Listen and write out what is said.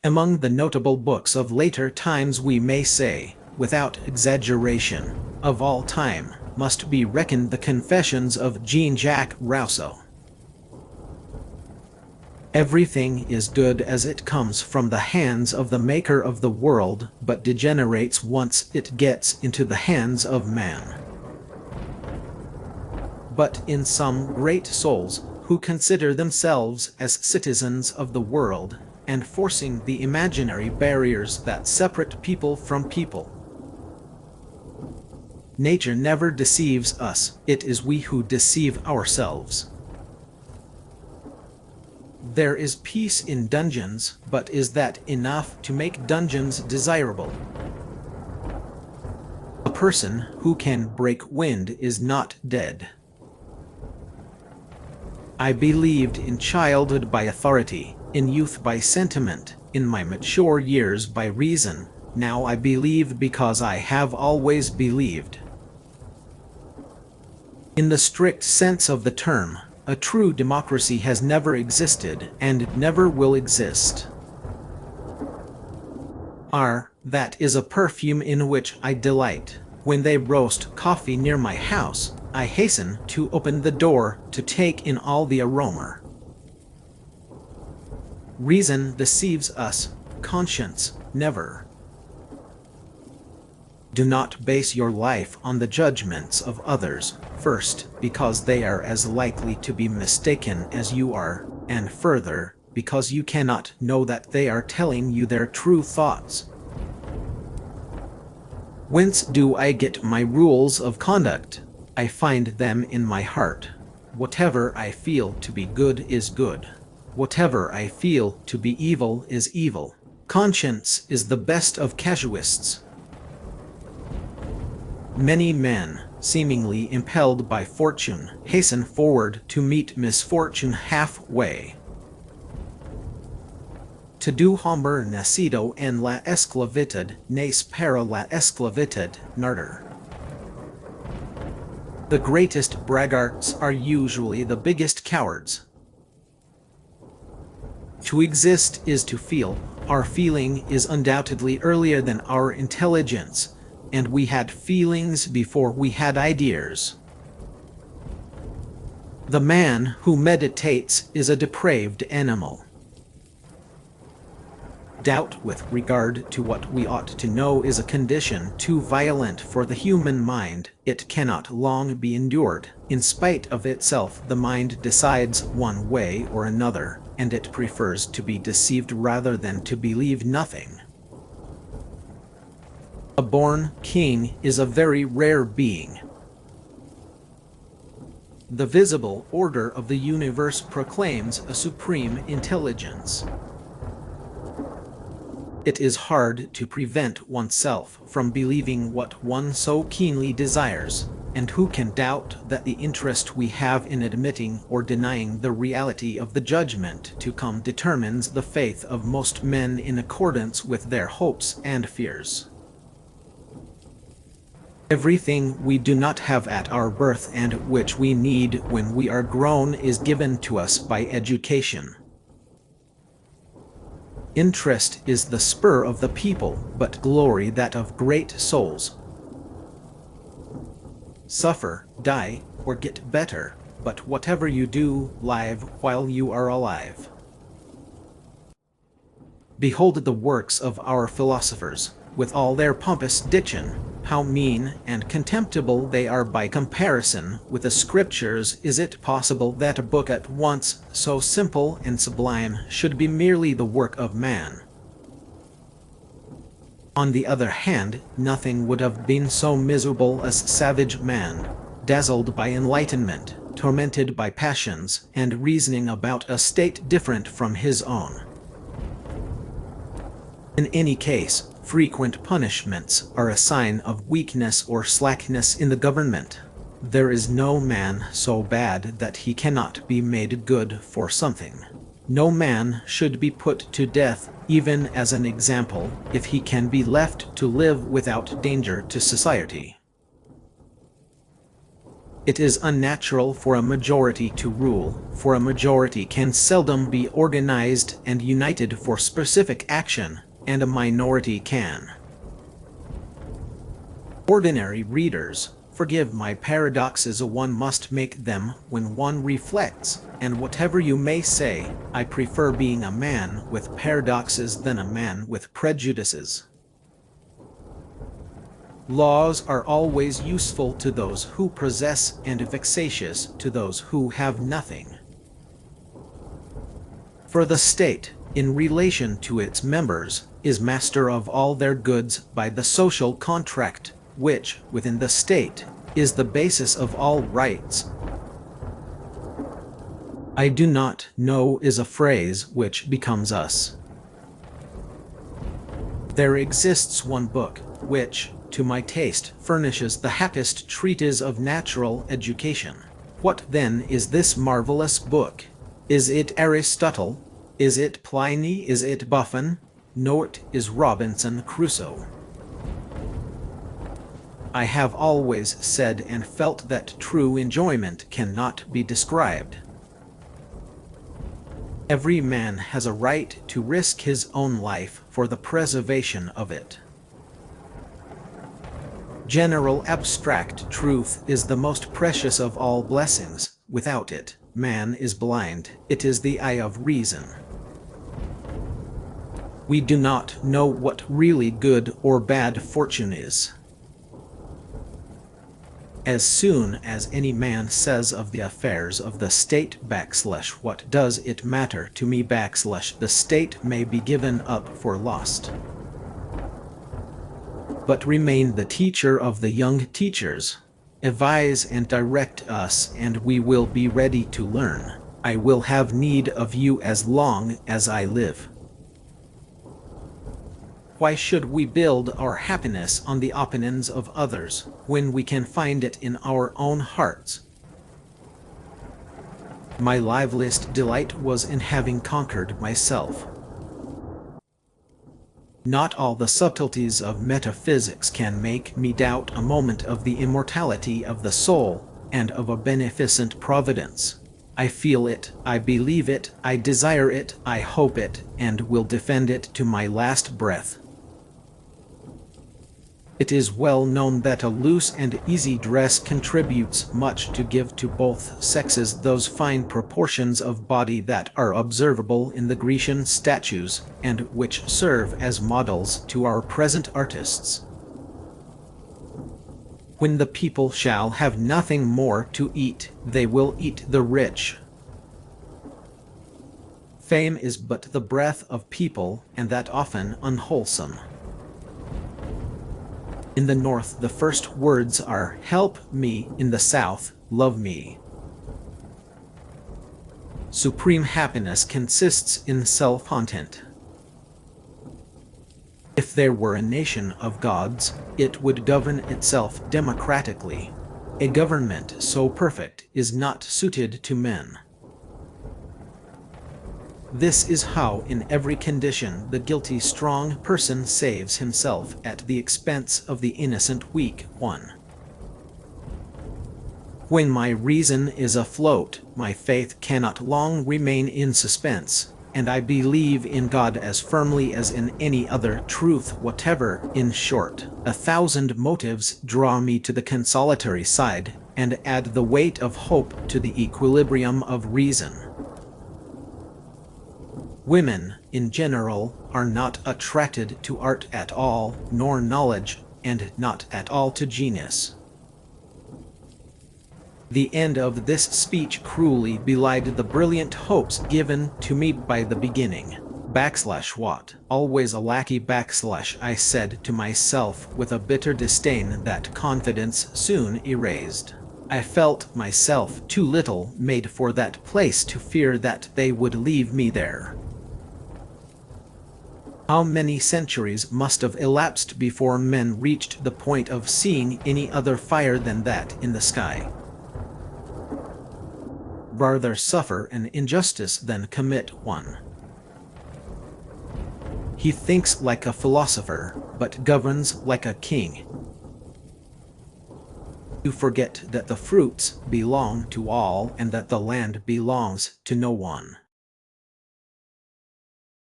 Among the notable books of later times we may say, without exaggeration, of all time, must be reckoned the Confessions of Jean-Jacques Rousseau. Everything is good as it comes from the hands of the Maker of the world, but degenerates once it gets into the hands of man. But in some great souls, who consider themselves as citizens of the world, and forcing the imaginary barriers that separate people from people, nature never deceives us, it is we who deceive ourselves. There is peace in dungeons, but is that enough to make dungeons desirable? A person who can break wind is not dead. I believed in childhood by authority, in youth by sentiment, in my mature years by reason. Now I believe because I have always believed. In the strict sense of the term, a true democracy has never existed and never will exist. That is a perfume in which I delight. When they roast coffee near my house, I hasten to open the door to take in all the aroma. Reason deceives us, conscience never. Do not base your life on the judgments of others, first, because they are as likely to be mistaken as you are, and further, because you cannot know that they are telling you their true thoughts. Whence do I get my rules of conduct? I find them in my heart. Whatever I feel to be good is good. Whatever I feel to be evil is evil. Conscience is the best of casuists. Many men, seemingly impelled by fortune, hasten forward to meet misfortune halfway. To do Homer nacido en la esclavitud, nace para la esclavitud, narder. The greatest braggarts are usually the biggest cowards. To exist is to feel. Our feeling is undoubtedly earlier than our intelligence, and we had feelings before we had ideas. The man who meditates is a depraved animal. Doubt with regard to what we ought to know is a condition too violent for the human mind. It cannot long be endured. In spite of itself, the mind decides one way or another, and it prefers to be deceived rather than to believe nothing. A born king is a very rare being. The visible order of the universe proclaims a supreme intelligence. It is hard to prevent oneself from believing what one so keenly desires, and who can doubt that the interest we have in admitting or denying the reality of the judgment to come determines the faith of most men in accordance with their hopes and fears. Everything we do not have at our birth and which we need when we are grown is given to us by education. Interest is the spur of the people, but glory that of great souls. Suffer, die, or get better, but whatever you do, live while you are alive. Behold the works of our philosophers, with all their pompous diction, how mean and contemptible they are by comparison with the Scriptures. Is it possible that a book at once so simple and sublime should be merely the work of man? On the other hand, nothing would have been so miserable as savage man, dazzled by enlightenment, tormented by passions, and reasoning about a state different from his own. In any case, frequent punishments are a sign of weakness or slackness in the government. There is no man so bad that he cannot be made good for something. No man should be put to death, even as an example, if he can be left to live without danger to society. It is unnatural for a majority to rule, for a majority can seldom be organized and united for specific action, and a minority can. Ordinary readers, forgive my paradoxes, one must make them when one reflects, and whatever you may say, I prefer being a man with paradoxes than a man with prejudices. Laws are always useful to those who possess and vexatious to those who have nothing. For the state, in relation to its members, is master of all their goods by the social contract, which, within the state, is the basis of all rights. I do not know is a phrase which becomes us. There exists one book, which, to my taste, furnishes the happiest treatise of natural education. What then is this marvelous book? Is it Aristotle? Is it Pliny? Is it Buffon? No, it is Robinson Crusoe. I have always said and felt that true enjoyment cannot be described. Every man has a right to risk his own life for the preservation of it. General abstract truth is the most precious of all blessings. Without it, man is blind. It is the eye of reason. We do not know what really good or bad fortune is. As soon as any man says of the affairs of the state / what does it matter to me / the state may be given up for lost. But remain the teacher of the young teachers. Advise and direct us, and we will be ready to learn. I will have need of you as long as I live. Why should we build our happiness on the opinions of others, when we can find it in our own hearts? My liveliest delight was in having conquered myself. Not all the subtleties of metaphysics can make me doubt a moment of the immortality of the soul, and of a beneficent providence. I feel it, I believe it, I desire it, I hope it, and will defend it to my last breath. It is well known that a loose and easy dress contributes much to give to both sexes those fine proportions of body that are observable in the Grecian statues, and which serve as models to our present artists. When the people shall have nothing more to eat, they will eat the rich. Fame is but the breath of people, and that often unwholesome. In the north the first words are, "Help me," in the south, "Love me." Supreme happiness consists in self-content. If there were a nation of gods, it would govern itself democratically. A government so perfect is not suited to men. This is how in every condition the guilty strong person saves himself at the expense of the innocent weak one. When my reason is afloat, my faith cannot long remain in suspense, and I believe in God as firmly as in any other truth whatever. In short, 1,000 motives draw me to the consolatory side, and add the weight of hope to the equilibrium of reason. Women, in general, are not attracted to art at all, nor knowledge, and not at all to genius. The end of this speech cruelly belied the brilliant hopes given to me by the beginning. What? Always a lackey I said to myself with a bitter disdain that confidence soon erased. I felt myself too little made for that place to fear that they would leave me there. How many centuries must have elapsed before men reached the point of seeing any other fire than that in the sky? Rather suffer an injustice than commit one. He thinks like a philosopher, but governs like a king. You forget that the fruits belong to all and that the land belongs to no one.